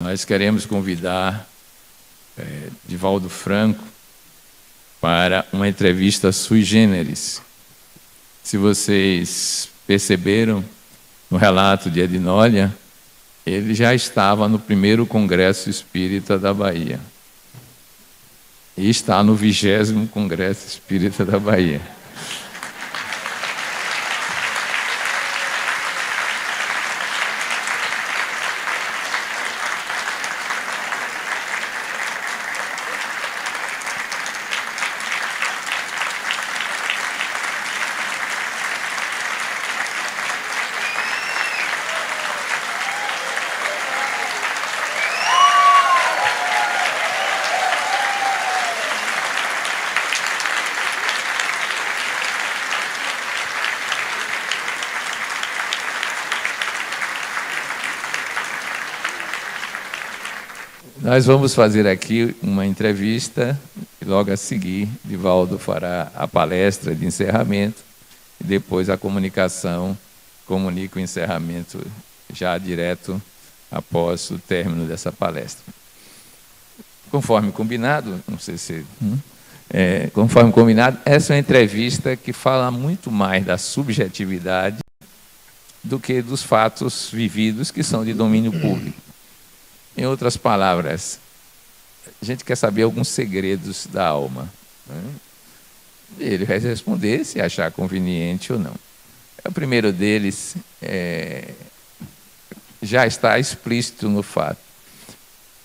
nós queremos convidar Divaldo Franco para uma entrevista sui generis. Se vocês perceberam, no relato de Edinólia, ele já estava no primeiro Congresso Espírita da Bahia. E está no 20º Congresso Espírita da Bahia. Nós vamos fazer aqui uma entrevista e logo a seguir Divaldo fará a palestra de encerramento e depois a comunicação comunica o encerramento já direto após o término dessa palestra. Conforme combinado, não sei se... conforme combinado, essa é uma entrevista que fala muito mais da subjetividade do que dos fatos vividos que são de domínio público. Em outras palavras, a gente quer saber alguns segredos da alma, né? Ele vai responder se achar conveniente ou não. O primeiro deles já está explícito no fato.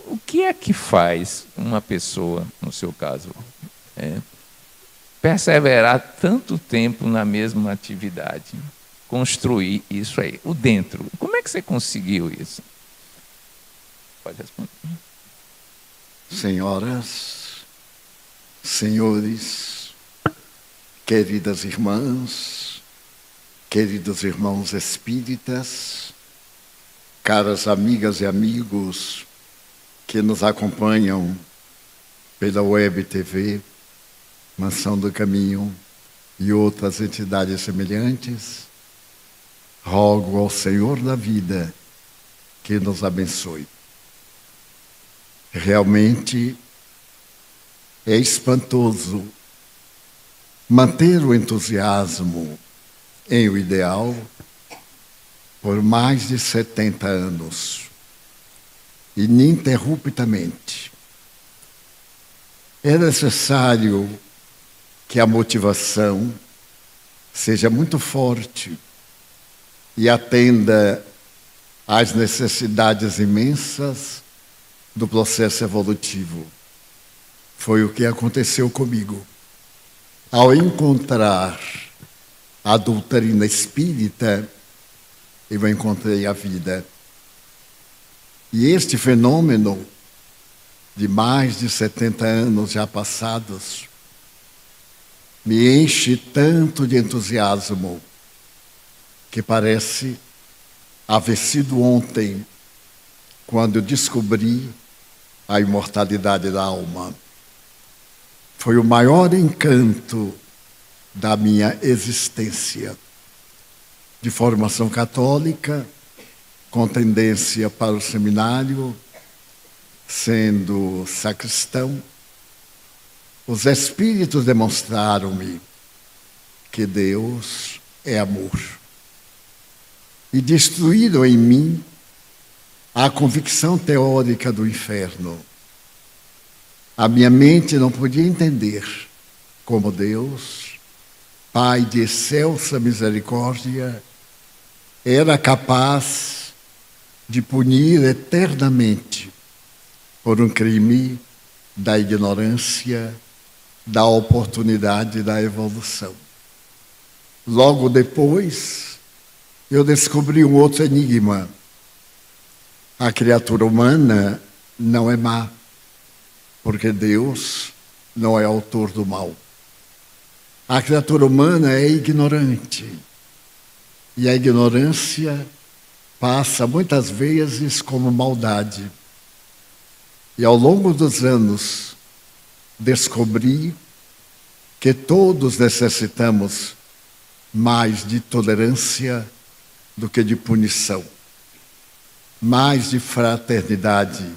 O que é que faz uma pessoa, no seu caso, perseverar tanto tempo na mesma atividade? Construir isso aí, o dentro. Como é que você conseguiu isso? Pode responder. Senhoras, senhores, queridas irmãs, queridos irmãos espíritas, caras amigas e amigos que nos acompanham pela Web TV, Mansão do Caminho e outras entidades semelhantes, rogo ao Senhor da vida que nos abençoe. Realmente é espantoso manter o entusiasmo em o ideal por mais de 70 anos, ininterruptamente. É necessário que a motivação seja muito forte e atenda às necessidades imensas do processo evolutivo. Foi o que aconteceu comigo. Ao encontrar a doutrina espírita, eu encontrei a vida. E este fenômeno de mais de 70 anos já passados me enche tanto de entusiasmo que parece haver sido ontem quando eu descobri a imortalidade da alma. Foi o maior encanto da minha existência. De formação católica, com tendência para o seminário, sendo sacristão, os espíritos demonstraram-me que Deus é amor. E destruíram em mim a convicção teórica do inferno. A minha mente não podia entender como Deus, Pai de excelsa misericórdia, era capaz de punir eternamente por um crime da ignorância, da oportunidade da evolução. Logo depois, eu descobri um outro enigma. A criatura humana não é má, porque Deus não é autor do mal. A criatura humana é ignorante, e a ignorância passa muitas vezes como maldade. E ao longo dos anos, descobri que todos necessitamos mais de tolerância do que de punição. mais de fraternidade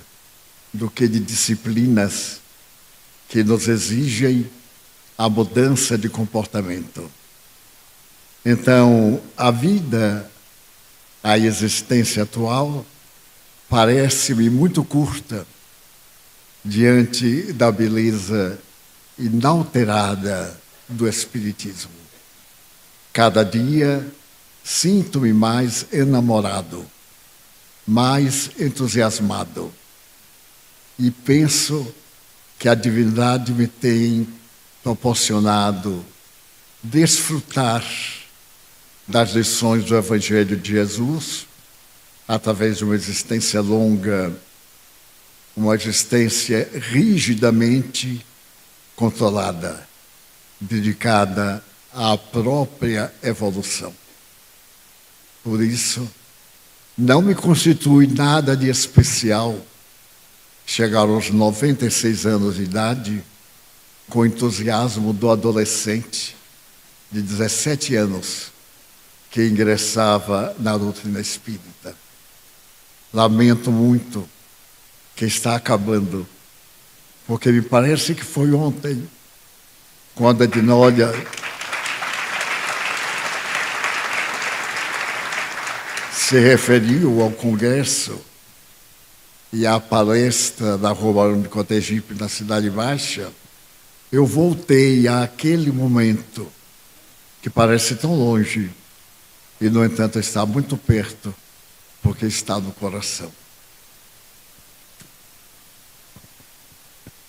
do que de disciplinas que nos exigem a mudança de comportamento. Então, a vida, a existência atual, parece-me muito curta diante da beleza inalterada do Espiritismo. Cada dia sinto-me mais enamorado, mais entusiasmado, e penso que a divindade me tem proporcionado desfrutar das lições do Evangelho de Jesus através de uma existência longa, uma existência rigidamente controlada, dedicada à própria evolução. Por isso, não me constitui nada de especial chegar aos 96 anos de idade com o entusiasmo do adolescente de 17 anos que ingressava na doutrina espírita. Lamento muito que está acabando, porque me parece que foi ontem, quando a Dinólia se referiu ao Congresso e à palestra da Rua Barão de Cotegipe na Cidade Baixa. Eu voltei àquele momento que parece tão longe e, no entanto, está muito perto, porque está no coração.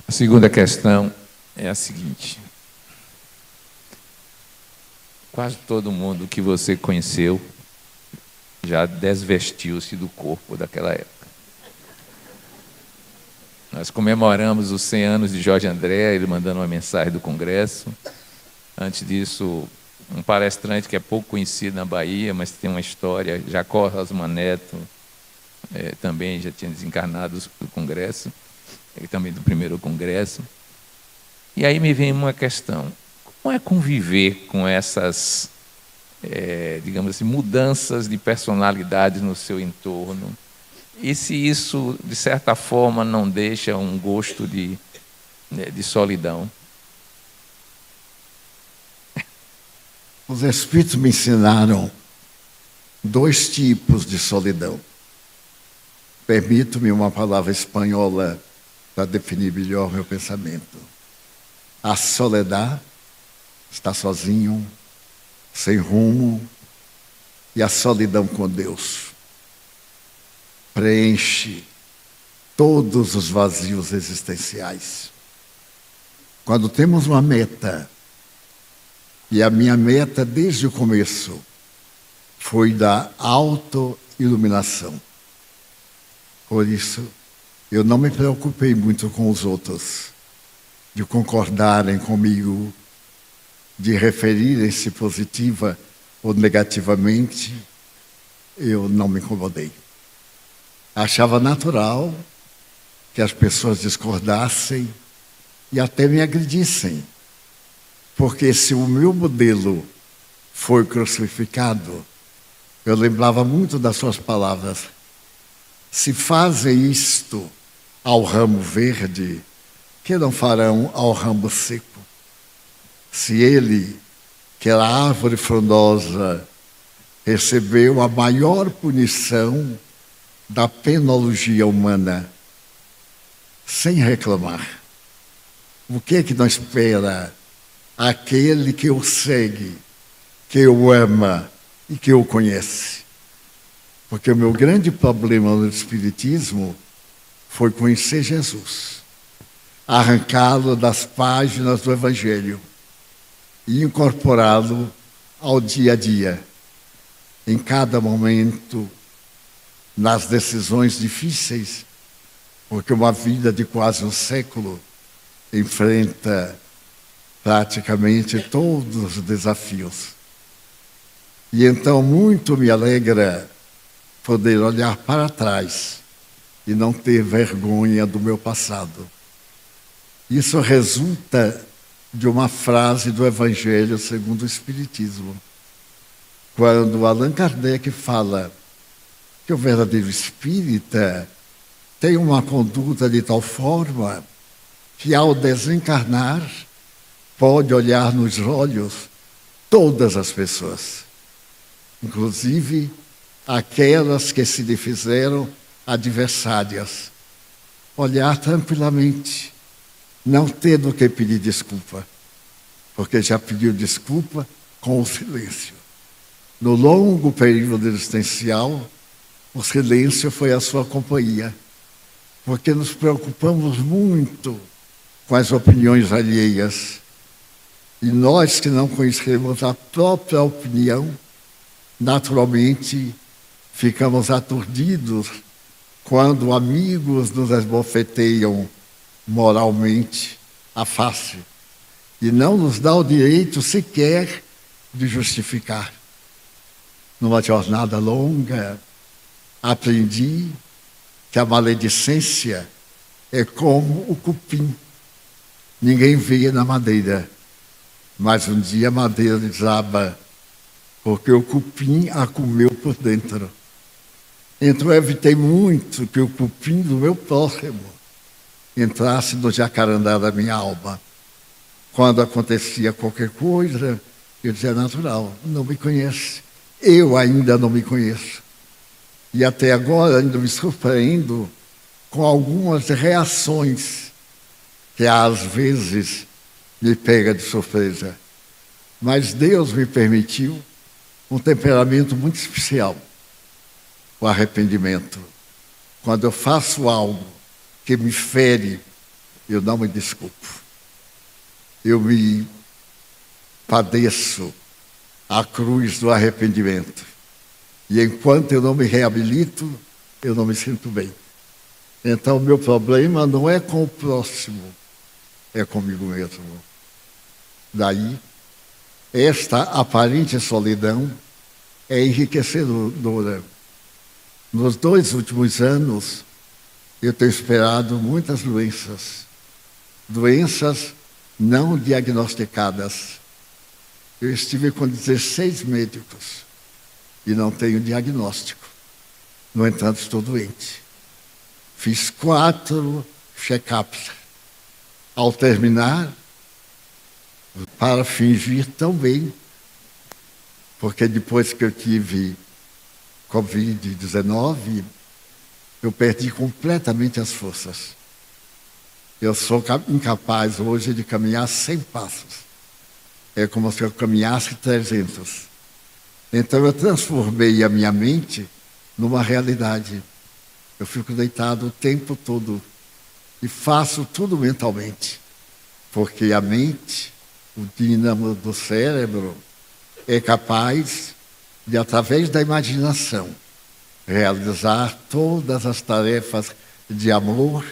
A segunda questão é a seguinte: quase todo mundo que você conheceu já desvestiu-se do corpo daquela época. Nós comemoramos os 100 anos de Jorge André, ele mandando uma mensagem do Congresso. Antes disso, um palestrante que é pouco conhecido na Bahia, mas tem uma história, Jacó Rosman Neto, também já tinha desencarnado do Congresso, ele também do primeiro Congresso. E aí me vem uma questão: como é conviver com essas, digamos assim, mudanças de personalidade no seu entorno? E se isso, de certa forma, não deixa um gosto de solidão? Os Espíritos me ensinaram 2 tipos de solidão. Permito-me uma palavra espanhola para definir melhor meu pensamento. A soledad, estar sozinho, sem rumo, e a solidão com Deus preenche todos os vazios existenciais. Quando temos uma meta, e a minha meta desde o começo foi da autoiluminação. Por isso, eu não me preocupei muito com os outros, de concordarem comigo, de referirem-se positiva ou negativamente. Eu não me incomodei. Achava natural que as pessoas discordassem e até me agredissem, porque se o meu modelo foi crucificado, eu lembrava muito das suas palavras: se fazem isto ao ramo verde, que não farão ao ramo seco? Se ele, que era árvore frondosa, recebeu a maior punição da penologia humana, sem reclamar, o que é que não espera aquele que o segue, que o ama e que o conhece? Porque o meu grande problema no Espiritismo foi conhecer Jesus, arrancá-lo das páginas do Evangelho e incorporá-lo ao dia a dia, em cada momento, nas decisões difíceis, porque uma vida de quase um século enfrenta praticamente todos os desafios. E então muito me alegra poder olhar para trás e não ter vergonha do meu passado. Isso resulta de uma frase do Evangelho segundo o Espiritismo, quando Allan Kardec fala que o verdadeiro espírita tem uma conduta de tal forma que, ao desencarnar, pode olhar nos olhos todas as pessoas, inclusive aquelas que se lhe fizeram adversárias. Olhar tranquilamente, não tendo que pedir desculpa, porque já pediu desculpa com o silêncio. No longo período existencial, o silêncio foi a sua companhia, porque nos preocupamos muito com as opiniões alheias. E nós que não conhecemos a própria opinião, naturalmente ficamos aturdidos quando amigos nos esbofeteiam moralmente a face e não nos dá o direito sequer de justificar. Numa jornada longa, aprendi que a maledicência é como o cupim. Ninguém vê na madeira, mas um dia a madeira desaba, porque o cupim a comeu por dentro. Então eu evitei muito que o cupim do meu próximo entrasse no jacarandá da minha alma. Quando acontecia qualquer coisa, eu dizia: natural, não me conhece. Eu ainda não me conheço. E até agora ainda me surpreendo com algumas reações que às vezes me pega de surpresa. Mas Deus me permitiu um temperamento muito especial, o arrependimento. Quando eu faço algo que me fere, eu não me desculpo. Eu me padeço a cruz do arrependimento. E enquanto eu não me reabilito, eu não me sinto bem. Então, o meu problema não é com o próximo, é comigo mesmo. Daí, esta aparente solidão é enriquecedora. Nos 2 últimos anos, eu tenho esperado muitas doenças. Doenças não diagnosticadas. Eu estive com 16 médicos e não tenho diagnóstico. No entanto, estou doente. Fiz 4 check-ups. Ao terminar, para fingir tão bem, porque depois que eu tive Covid-19, eu perdi completamente as forças. Eu sou incapaz hoje de caminhar 100 passos. É como se eu caminhasse 300. Então eu transformei a minha mente numa realidade. Eu fico deitado o tempo todo e faço tudo mentalmente. Porque a mente, o dínamo do cérebro, é capaz de, através da imaginação, realizar todas as tarefas de amor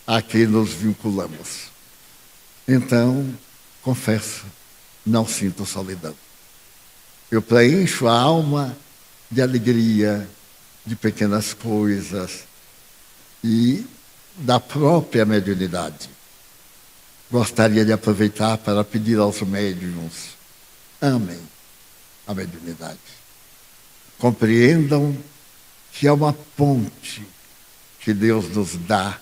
a que nos vinculamos. Então, confesso, não sinto solidão. Eu preencho a alma de alegria, de pequenas coisas e da própria mediunidade. Gostaria de aproveitar para pedir aos médiuns: amem a mediunidade. Compreendam que é uma ponte que Deus nos dá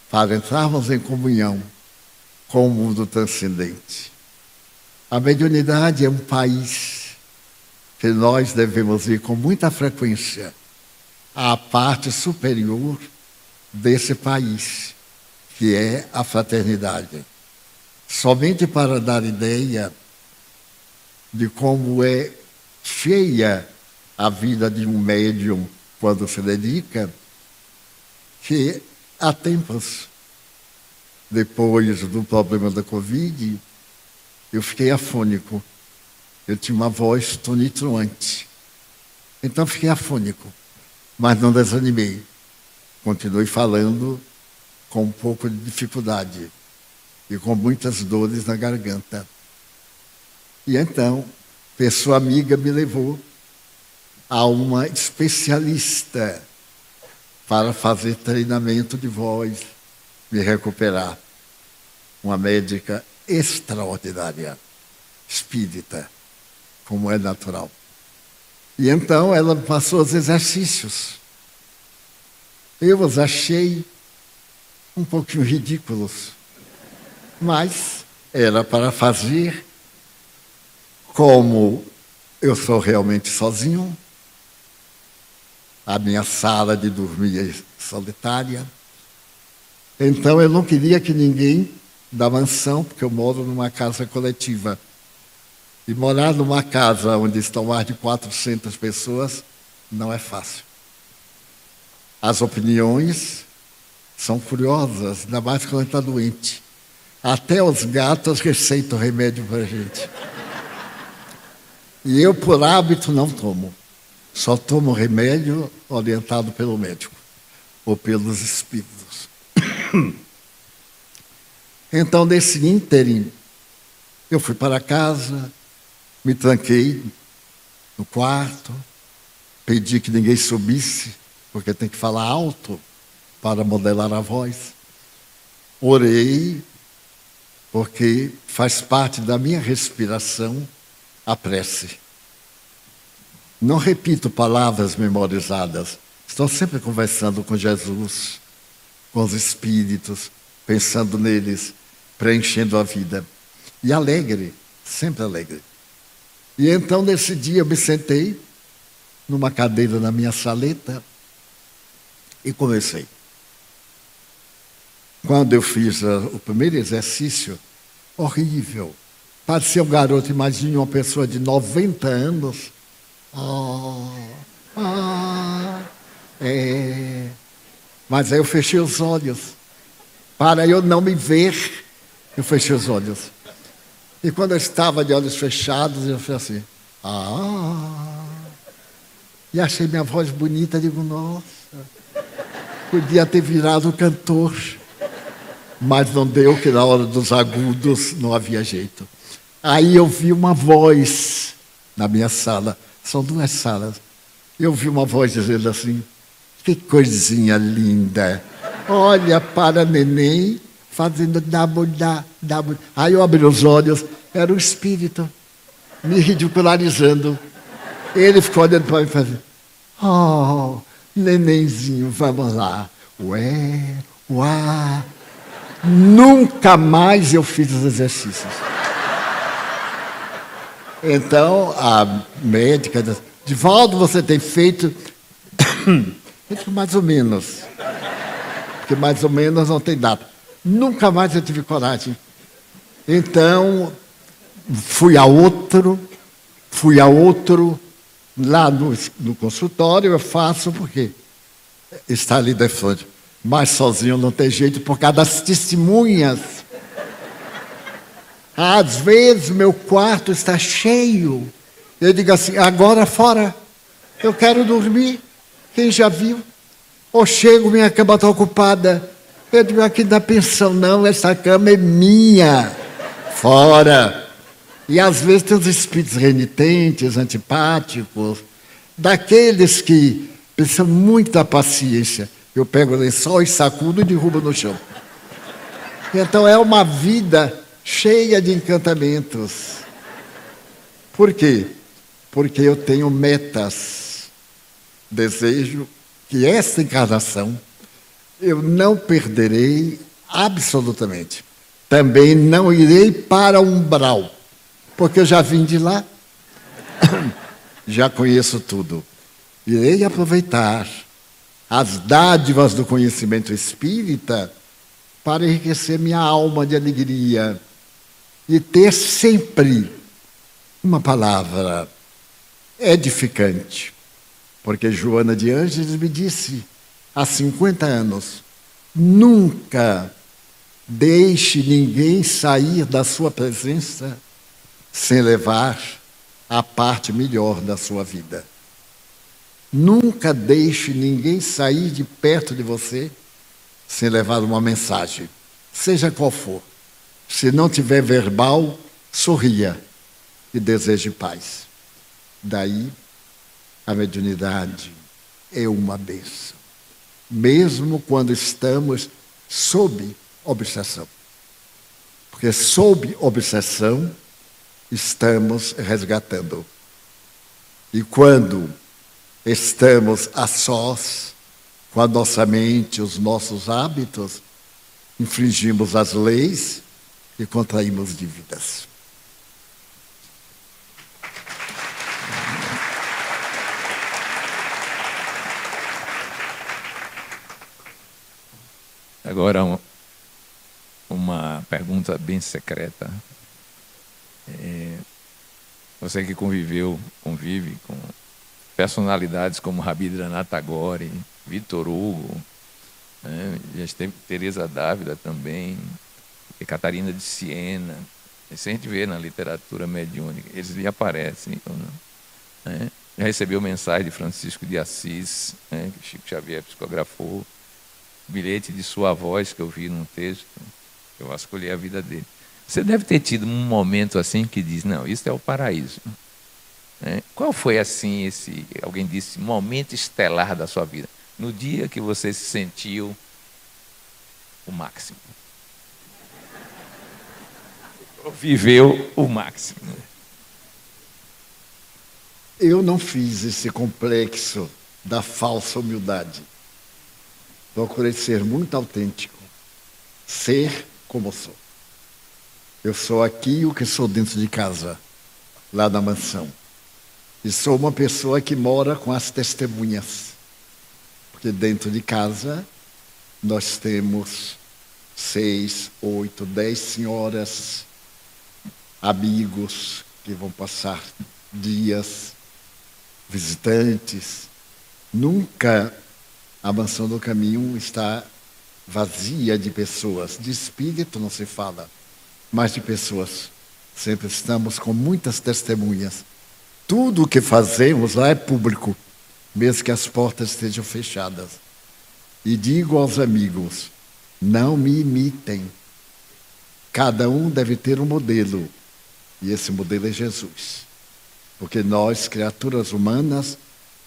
para entrarmos em comunhão com o mundo transcendente. A mediunidade é um país que nós devemos ir com muita frequência à parte superior desse país, que é a fraternidade. Somente para dar ideia de como é cheia a vida de um médium quando se dedica, que há tempos, depois do problema da Covid, eu fiquei afônico. Eu tinha uma voz tonitruante. Então fiquei afônico, mas não desanimei. Continuei falando com um pouco de dificuldade e com muitas dores na garganta. E então, pessoa amiga me levou a uma especialista para fazer treinamento de voz, me recuperar. Uma médica extraordinária, espírita, como é natural. E então ela passou os exercícios. Eu os achei um pouquinho ridículos, mas era para fazer. Como eu sou realmente sozinho, a minha sala de dormir é solitária, então eu não queria que ninguém da mansão, porque eu moro numa casa coletiva, e morar numa casa onde estão mais de 400 pessoas não é fácil. As opiniões são curiosas, ainda mais quando está doente. Até os gatos receitam remédio para a gente. E eu, por hábito, não tomo. Só tomo remédio orientado pelo médico ou pelos espíritos. Então, nesse ínterim, eu fui para casa, me tranquei no quarto, pedi que ninguém subisse, porque tem que falar alto para modelar a voz. Orei, porque faz parte da minha respiração a prece. Não repito palavras memorizadas. Estou sempre conversando com Jesus, com os espíritos, pensando neles, preenchendo a vida. E alegre, sempre alegre. E então, nesse dia, eu me sentei numa cadeira na minha saleta e comecei. Quando eu fiz o primeiro exercício, horrível. Parecia um garoto, imagine uma pessoa de 90 anos. Mas aí eu fechei os olhos. Para eu não me ver, eu fechei os olhos. E quando eu estava de olhos fechados, eu fiz assim. E achei minha voz bonita, digo, nossa, podia ter virado cantor. Mas não deu, que na hora dos agudos não havia jeito. Aí eu vi uma voz na minha sala, são 2 salas. Eu vi uma voz dizendo assim, que coisinha linda. Olha para neném fazendo dabudá. Aí eu abri os olhos, era o espírito me ridicularizando. Ele ficou olhando para mim e fazendo, nenenzinho, vamos lá. Uá. Nunca mais eu fiz os exercícios. Então, a médica disse, Divaldo, você tem feito? Eu disse, mais ou menos. Porque mais ou menos não tem data. Nunca mais eu tive coragem. Então, fui a outro, lá no consultório, eu faço porque está ali de frente. Mas sozinho não tem jeito, por causa das testemunhas. Às vezes meu quarto está cheio. Eu digo assim, agora fora, eu quero dormir. Quem já viu? Ou chego, minha cama está ocupada. Eu digo, aqui da pensão não, essa cama é minha. Fora. E às vezes tem os espíritos renitentes, antipáticos, daqueles que precisam muita paciência. Eu pego o lençol e sacudo e derrubo no chão. Então é uma vida cheia de encantamentos. Por quê? Porque eu tenho metas. Desejo que esta encarnação eu não perderei absolutamente. Também não irei para o umbral, porque eu já vim de lá, já conheço tudo. Irei aproveitar as dádivas do conhecimento espírita para enriquecer minha alma de alegria e ter sempre uma palavra edificante. Porque Joana de Ângeles me disse, há 50 anos, nunca deixe ninguém sair da sua presença sem levar a parte melhor da sua vida. Nunca deixe ninguém sair de perto de você sem levar uma mensagem, seja qual for. Se não tiver verbal, sorria e deseje paz. Daí, a mediunidade é uma bênção, mesmo quando estamos sob obsessão. Porque sob obsessão, estamos resgatando. E quando estamos a sós, com a nossa mente, os nossos hábitos, infringimos as leis e contraímos dívidas. Agora, uma pergunta bem secreta. Você que convive com personalidades como Rabindranath Tagore, Victor Hugo, já esteve Teresa d'Ávila também, e Catarina de Siena. Isso a gente vê na literatura mediúnica, eles lhe aparecem. Né? Já recebeu mensagem de Francisco de Assis, que Chico Xavier psicografou, bilhete de sua voz que eu vi num texto, eu vasculhei a vida dele. Você deve ter tido um momento assim que diz, não, isso é o paraíso. Qual foi assim alguém disse, momento estelar da sua vida? No dia que você se sentiu o máximo. Viveu o máximo. Eu não fiz esse complexo da falsa humildade. Procurei ser muito autêntico. Ser como sou. Eu sou aqui o que sou dentro de casa, lá na mansão. E sou uma pessoa que mora com as testemunhas. Porque dentro de casa nós temos 6, 8, 10 senhoras, amigos que vão passar dias, visitantes. Nunca a Mansão do Caminho está vazia de pessoas. De espírito não se fala, mas de pessoas. Sempre estamos com muitas testemunhas. Tudo o que fazemos lá é público, mesmo que as portas estejam fechadas. E digo aos amigos, não me imitem. Cada um deve ter um modelo, e esse modelo é Jesus. Porque nós, criaturas humanas,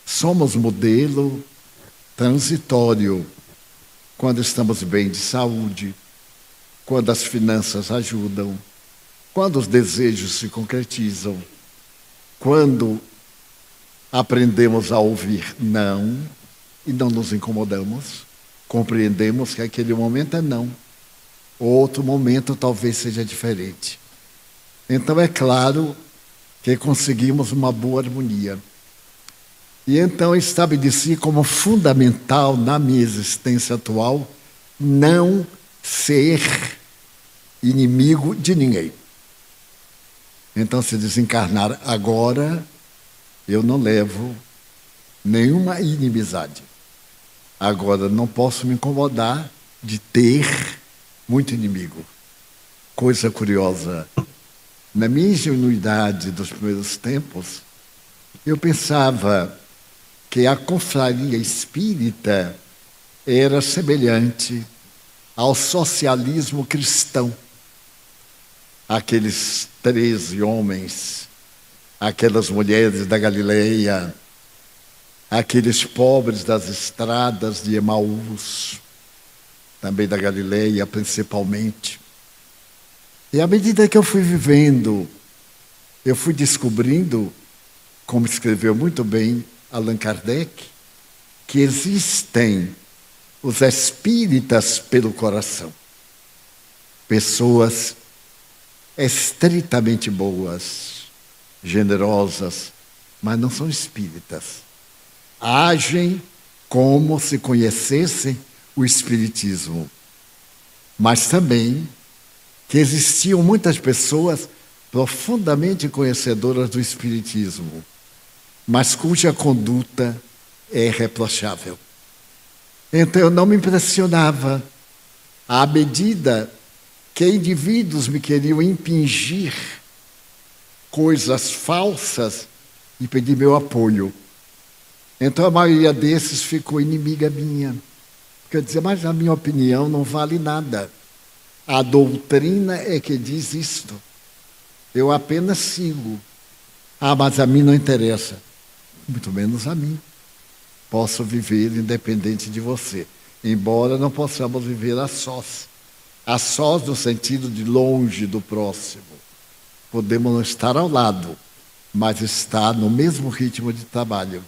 somos modelo transitório quando estamos bem de saúde, quando as finanças ajudam, quando os desejos se concretizam, quando aprendemos a ouvir não e não nos incomodamos, compreendemos que aquele momento é não, outro momento talvez seja diferente. Então é claro que conseguimos uma boa harmonia. E então estabeleci como fundamental na minha existência atual não ser inimigo de ninguém. Então, se desencarnar agora, eu não levo nenhuma inimizade. Agora, não posso me incomodar de ter muito inimigo. Coisa curiosa. Na minha ingenuidade dos primeiros tempos, eu pensava que a confraria espírita era semelhante ao socialismo cristão. Aqueles 13 homens, aquelas mulheres da Galileia, aqueles pobres das estradas de Emaús, também da Galileia principalmente. E à medida que eu fui vivendo, eu fui descobrindo, como escreveu muito bem Allan Kardec, que existem os espíritas pelo coração. Pessoas estritamente boas, generosas, mas não são espíritas. Agem como se conhecessem o espiritismo. Mas também que existiam muitas pessoas profundamente conhecedoras do espiritismo, mas cuja conduta é irreprochável. Então eu não me impressionava à medida que indivíduos me queriam impingir coisas falsas e pedir meu apoio. Então a maioria desses ficou inimiga minha. Porque eu dizia, mas a minha opinião não vale nada. A doutrina é que diz isto. Eu apenas sigo. Ah, mas a mim não interessa. Muito menos a mim. Posso viver independente de você. Embora não possamos viver a sós. A sós no sentido de longe do próximo. Podemos não estar ao lado, mas estar no mesmo ritmo de trabalho.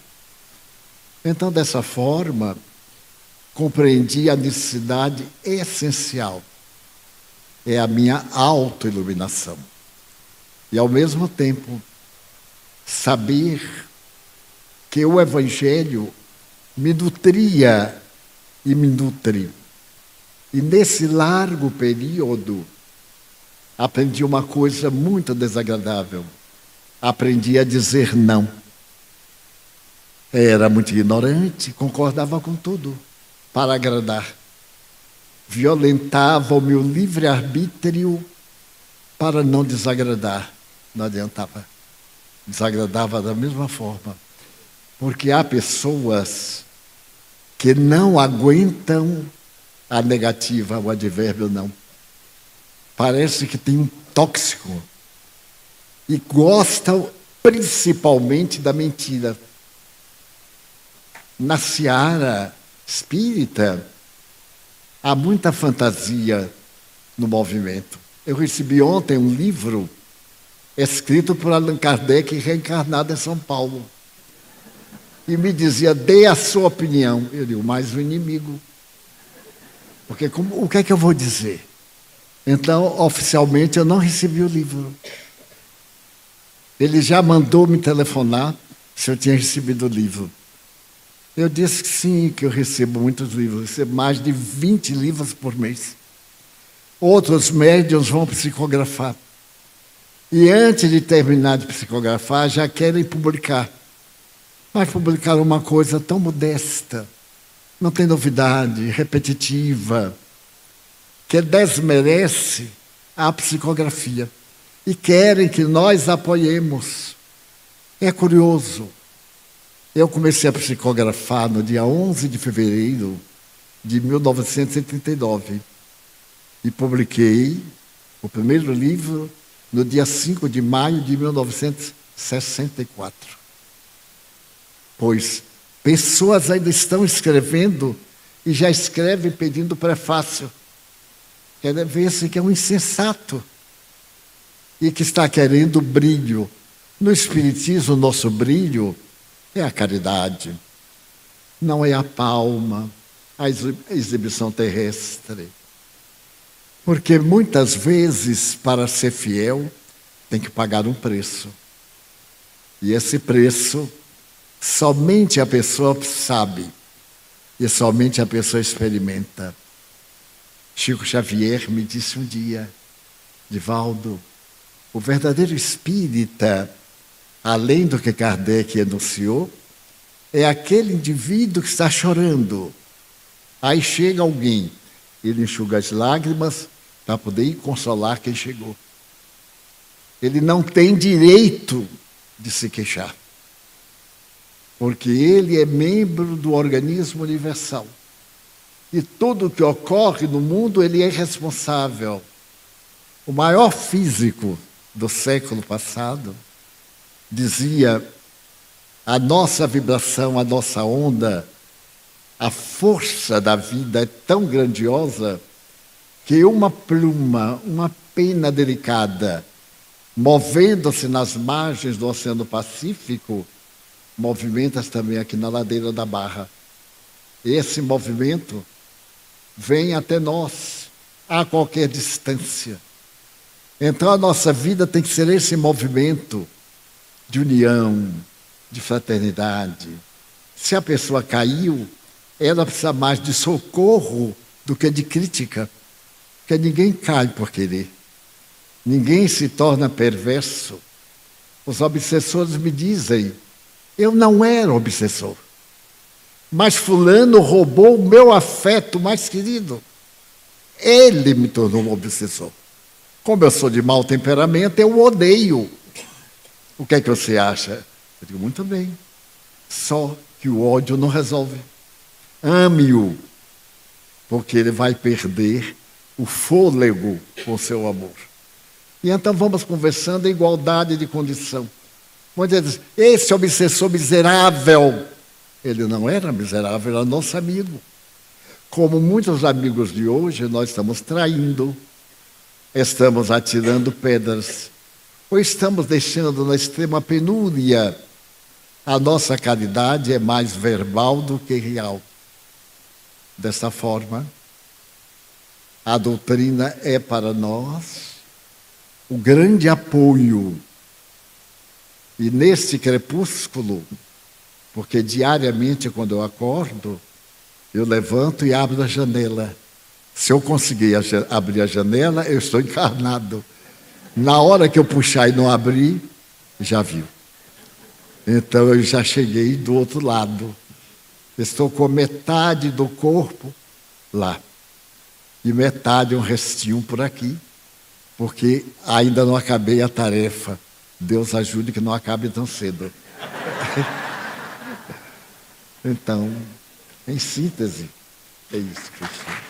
Então, dessa forma, compreendi a necessidade essencial. É a minha autoiluminação. E, ao mesmo tempo, saber que o Evangelho me nutria e me nutre. E, nesse largo período, aprendi uma coisa muito desagradável. Aprendi a dizer não. Era muito ignorante, concordava com tudo para agradar. Violentava o meu livre-arbítrio para não desagradar. Não adiantava. Desagradava da mesma forma. Porque há pessoas que não aguentam a negativa, o advérbio não. Parece que tem um tóxico. E gostam principalmente da mentira. Na seara espírita, há muita fantasia no movimento. Eu recebi ontem um livro escrito por Allan Kardec, reencarnado em São Paulo. E me dizia, dê a sua opinião. Eu digo, mais o inimigo. Porque o que é que eu vou dizer? Então, oficialmente, eu não recebi o livro. Ele já mandou me telefonar se eu tinha recebido o livro. Eu disse que sim, que eu recebo muitos livros. Recebo mais de 20 livros por mês. Outros médiuns vão psicografar. E antes de terminar de psicografar, já querem publicar. Mas publicar uma coisa tão modesta, não tem novidade, repetitiva, que desmerece a psicografia. E querem que nós apoiemos. É curioso. Eu comecei a psicografar no dia 11 de fevereiro de 1939 e publiquei o primeiro livro no dia 5 de maio de 1964. Pois pessoas ainda estão escrevendo e já escrevem pedindo prefácio. Quer ver-se que é um insensato e que está querendo brilho. No Espiritismo, o nosso brilho é a caridade, não é a palma, a exibição terrestre. Porque muitas vezes, para ser fiel, tem que pagar um preço. E esse preço, somente a pessoa sabe, e somente a pessoa experimenta. Chico Xavier me disse um dia, Divaldo, o verdadeiro espírita, além do que Kardec enunciou, é aquele indivíduo que está chorando. Aí chega alguém, ele enxuga as lágrimas para poder ir consolar quem chegou. Ele não tem direito de se queixar, porque ele é membro do organismo universal. E tudo o que ocorre no mundo, ele é responsável. O maior físico do século passado dizia, a nossa vibração, a nossa onda, a força da vida é tão grandiosa que uma pluma, uma pena delicada, movendo-se nas margens do Oceano Pacífico, movimenta-se também aqui na ladeira da Barra. Esse movimento vem até nós, a qualquer distância. Então a nossa vida tem que ser esse movimento de união, de fraternidade. Se a pessoa caiu, ela precisa mais de socorro do que de crítica. Porque ninguém cai por querer. Ninguém se torna perverso. Os obsessores me dizem, eu não era obsessor, mas fulano roubou o meu afeto mais querido. Ele me tornou um obsessor. Como eu sou de mau temperamento, eu o odeio. O que é que você acha? Eu digo, muito bem. Só que o ódio não resolve. Ame-o, porque ele vai perder o fôlego com o seu amor. E então vamos conversando em igualdade de condição. Quando ele diz, esse obsessor miserável, ele não era miserável, era nosso amigo. Como muitos amigos de hoje, nós estamos traindo, estamos atirando pedras, ou estamos deixando na extrema penúria. A nossa caridade é mais verbal do que real. dessa forma. A doutrina é para nós o grande apoio. E nesse crepúsculo, porque diariamente quando eu acordo, eu levanto e abro a janela. Se eu conseguir abrir a janela, eu estou encarnado. Na hora que eu puxar e não abrir, já viu. Então eu já cheguei do outro lado. Estou com metade do corpo lá. E metade, um restinho por aqui. Porque ainda não acabei a tarefa. Deus ajude que não acabe tão cedo. Então, em síntese, é isso, Cristina.